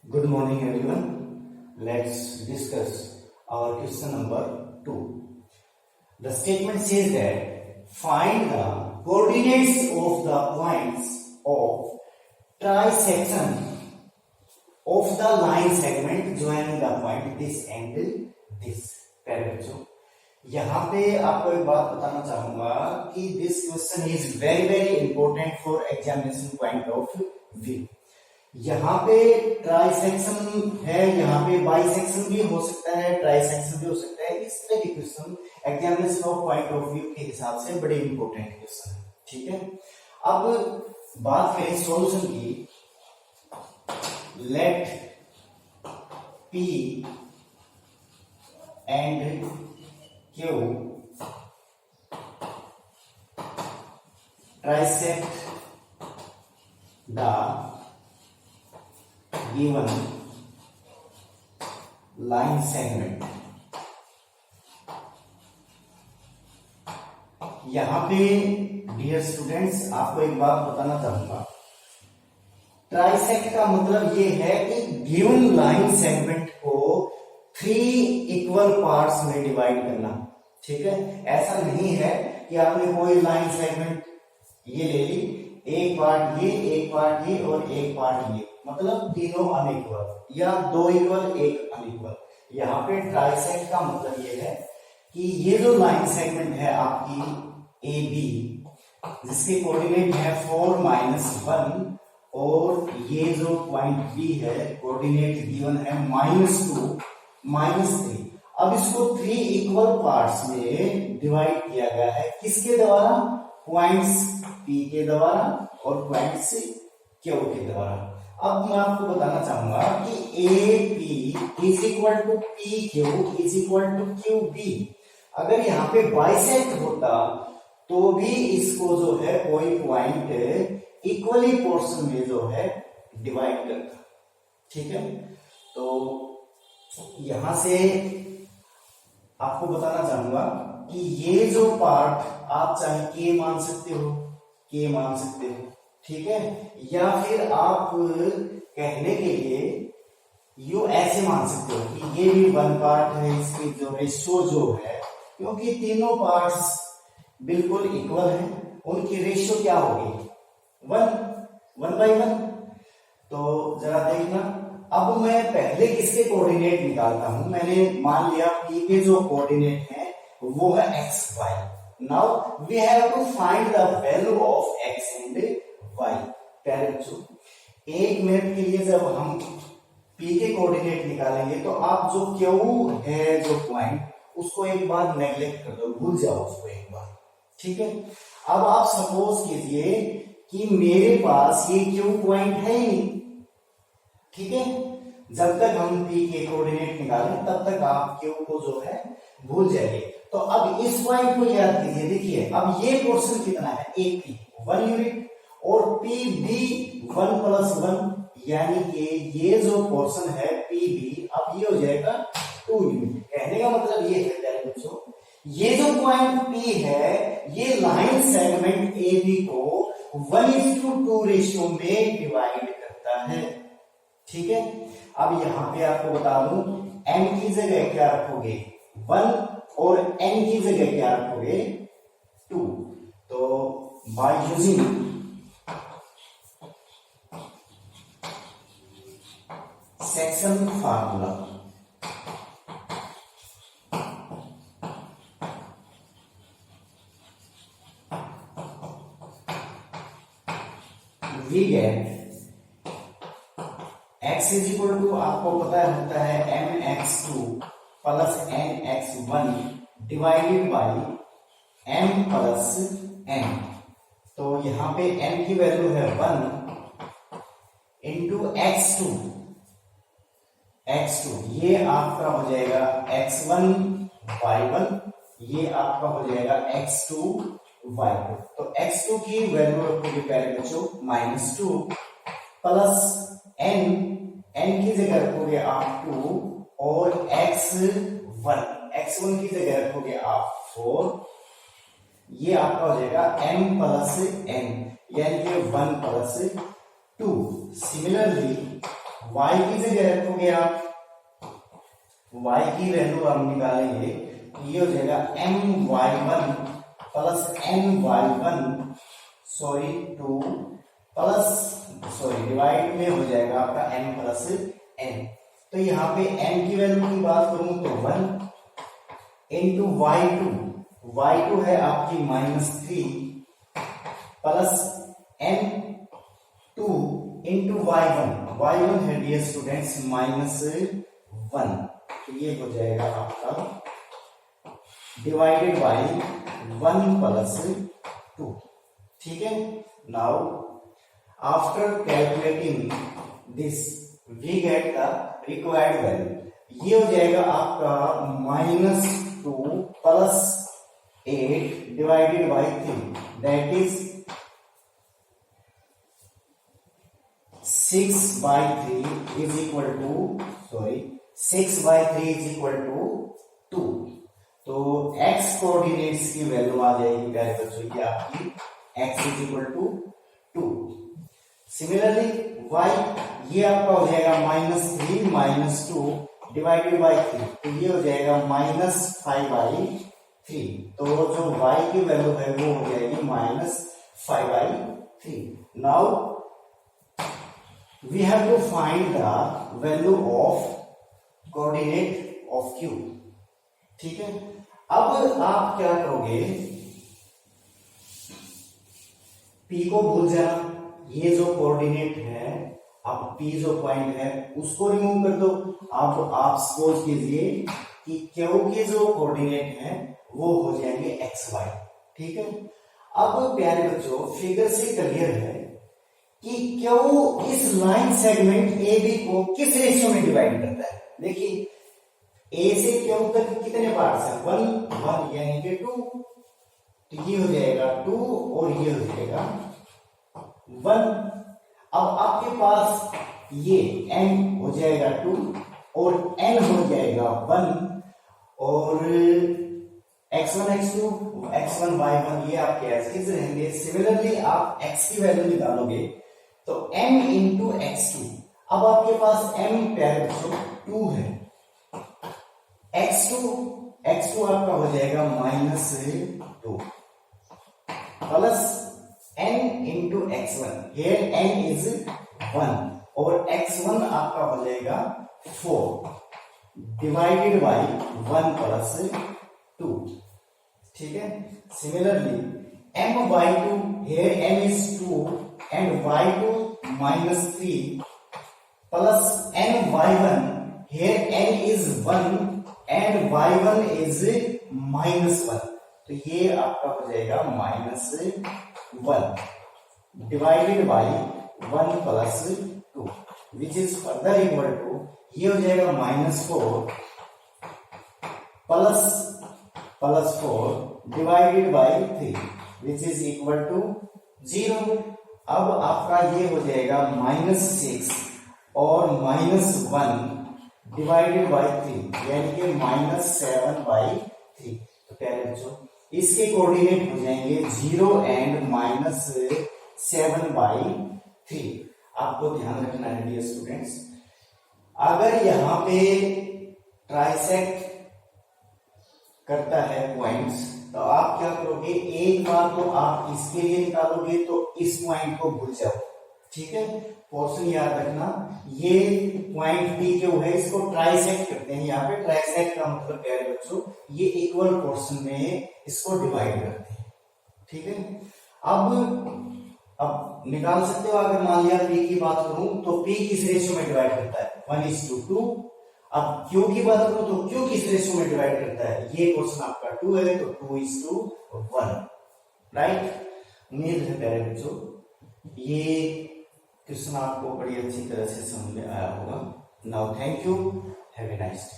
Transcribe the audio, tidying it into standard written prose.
Good morning, everyone. Let's discuss our question number 2. The statement says that find the coordinates of the points of trisection of the line segment joining the point this and this. प्यारे बच्चों, यहाँ पे आपको एक बात बताना चाहूंगा कि this question is very very important for examination point of view. यहाँ पे ट्राइसेक्शन है, यहाँ पे बाइसेक्शन भी हो सकता है, ट्राइसेक्शन भी हो सकता है। इस तरह के question examination of point of view के हिसाब से बड़े इंपॉर्टेंट क्वेश्चन है। ठीक है, अब बात करें सॉल्यूशन की। Let P and Q trisect the given line segment। यहां पे डियर स्टूडेंट्स आपको एक बात बताना चाहूंगा, ट्राइसेक्ट का मतलब ये है कि गिवन लाइन सेगमेंट को 3 इक्वल पार्ट्स में डिवाइड करना। ठीक है, ऐसा नहीं है कि आपने कोई लाइन सेगमेंट ये ले ली, एक पार्ट ये, एक पार्ट ये और एक पार्ट ये, मतलब तीनों अनइक्वल या 2 इक्वल एक अनइक्वल। यहाँ पे ट्राइसेक्ट का मतलब ये है कि ये जो लाइन सेगमेंट है आपकी ए बी, जिसके कोऑर्डिनेट है 4 -1 और ये जो पॉइंट बी है कोऑर्डिनेट गिवन है -2 -3। अब इसको 3 इक्वल पार्ट्स में डिवाइड किया गया है, किसके द्वारा? पॉइंट्स पी के द्वारा और पॉइंट्स क्यू के द्वारा। अब मैं आपको बताना चाहूंगा कि A P is equal to P Q is equal to Q B. अगर यहाँ पे बाइसेक्ट होता तो भी इसको जो है कोई पॉइंट इक्वली पोर्शन में जो है डिवाइड करता। ठीक है, तो यहां से आपको बताना चाहूंगा कि ये जो पार्ट आप चाहे के मान सकते हो, के मान सकते हो। ठीक है, या फिर आप कहने के लिए यू ऐसे मान सकते हो कि ये भी 1 पार्ट है, इसकी जो रेशो जो है, क्योंकि तीनों पार्ट्स बिल्कुल इक्वल हैं, उनकी रेशियो क्या होगी? 1/1। तो जरा देखना, अब मैं पहले किसके कोऑर्डिनेट निकालता हूं। मैंने मान लिया P के जो कोऑर्डिनेट है वो है x y। Now we have to find the value of x and y। प्यारे बच्चों, 1 मिनट के लिए जब हम P के कोऑर्डिनेट निकालेंगे तो आप जो Q है जो पॉइंट, उसको एक बार नेग्लेक्ट कर दो, भूल जाओ उसको एक बार। ठीक है, अब आप सपोज कीजिए कि मेरे पास ये Q पॉइंट है ही नहीं। ठीक है, जब तक हम P के कोऑर्डिनेट निकालें तब तक आप Q को जो है भूल जाइए। तो अब इस पॉइंट को याद कीजिए। देखिए, अब ये पोर्शन कितना है? एक P 1 यूनिट और PB 1+1, यानी कि ये जो पोर्शन है PB, अब ये हो जाएगा 2 यूनिट। कहने का मतलब ये है प्यारे बच्चों, ये जो पॉइंट P है ये लाइन सेगमेंट AB को 1:2 रेशियो में डिवाइड करता है। ठीक है, अब यहां पे आपको बता दूं, m की जगह क्या रखोगे? 1 और n की जगह क्या रखोगे? 2। तो by using section formula we get x is equal to, आपको पता होता है mx2 plus nx1 divided by m plus n। तो यहां पे m की वैल्यू है 1 इंटू x2। ये आपका हो जाएगा x1 y1, ये आपका हो जाएगा x2 y2। तो x2 की वैल्यू रखोगे प्यारे बच्चों -2 प्लस n की जगह रखोगे आप 2 और x1 की जगह रखोगे आप 4। ये आपका हो जाएगा m प्लस n, यानी कि 1 प्लस 2। सिमिलरली y की जगह रखोगे आप, y की वैल्यू हम निकालेंगे, ये हो जाएगा my1 plus ny1 sorry 2 plus sorry divide में हो जाएगा आपका m प्लस n। तो यहाँ पे m की वैल्यू की बात करूं तो 1 इंटू y2 है आपकी -3 प्लस n2 इंटू y1 है डियर स्टूडेंट्स -1। तो ये हो जाएगा आपका डिवाइडेड बाय 1 प्लस 2। ठीक है, now after calculating this we get the required value. ये हो जाएगा आपका -2 plus 8 divided by 3 that is 6/3 is equal to 2। तो x कोऑर्डिनेट्स की वैल्यू आ जाएगी प्यारे बच्चों की आपकी x is equal to 2। Similarly y ये आपका हो जाएगा -3 -2 डिवाइडेड बाय 3, तो ये हो जाएगा -5/3। तो जो y की वैल्यू है वो हो जाएगी -5/3। Now we have to find the value of coordinate of q। ठीक है, अब आप क्या करोगे, p को भूल जाना, ये जो कोऑर्डिनेट है अब p जो पॉइंट है उसको रिमूव कर दो। अब आप सपोज कीजिए कि q के जो कोऑर्डिनेट है वो हो जाएंगे xy। ठीक है, अब प्यारे बच्चों फिगर से क्लियर है कि Q इस लाइन सेगमेंट AB को किस रेशियो में डिवाइड करता है। देखिए A से Q तक कितने पार्ट्स हैं, 1 यानी कि 2, तो ये हो जाएगा 2 और ये हो जाएगा 1। अब आपके पास ये n हो जाएगा 2 और n हो जाएगा 1 और x1 x2 x1 y1 ये आपके एज इज रहेंगे। सिमिलरली आप x की वैल्यू निकालोगे तो m इंटू x2, अब आपके पास m प्यारे बच्चों 2 है, x2 आपका हो जाएगा -2 plus n into x1, here n is 1 और x1 आपका हो जाएगा 4 डिवाइडेड बाय 1 प्लस 2। ठीक है, similarly m/2, here m is 2 and y2 -3 plus n/1, here n is 1 and y1 is -1, तो ये आपका हो जाएगा -1 divided by 1 plus 2 which is further equal to, ये हो जाएगा -4 plus 4 divided by 3 which is equal to 0। अब आपका ये हो जाएगा -6 और -1 डिवाइडेड बाय 3 यानी कि -7/3। तो प्यारे बच्चों इसके कोऑर्डिनेट हो जाएंगे 0 एंड -7/3। आपको ध्यान रखना है डियर स्टूडेंट्स, अगर यहां पे ट्राइसेक्ट करता है पॉइंट्स तो आप क्या करोगे, एक बार तो आप इसके लिए निकालोगे तो इस पॉइंट को भूल जाओ। ठीक है, पोर्शन याद रखना, ये पॉइंट पी क्यू है, इसको ट्राइसेक्ट करते हैं। यहाँ पे ट्राइसेक्ट का मतलब प्यारे बच्चों ये इक्वल पोर्शन में इसको डिवाइड करते हैं। ठीक है, अब निकाल सकते हो, अगर मान लिया पी की बात करूं तो पी किस रेशियो में डिवाइड करता है, 1:2। अब क्यू की बात करूं तो क्यू किस रेशियो में डिवाइड करता है, ये क्वेश्चन आपका 2 है तो 2:1, राइट। उम्मीद है प्यारे बच्चों ये क्वेश्चन आपको बड़ी अच्छी तरह से समझ में आया होगा। Now thank you, have a nice day.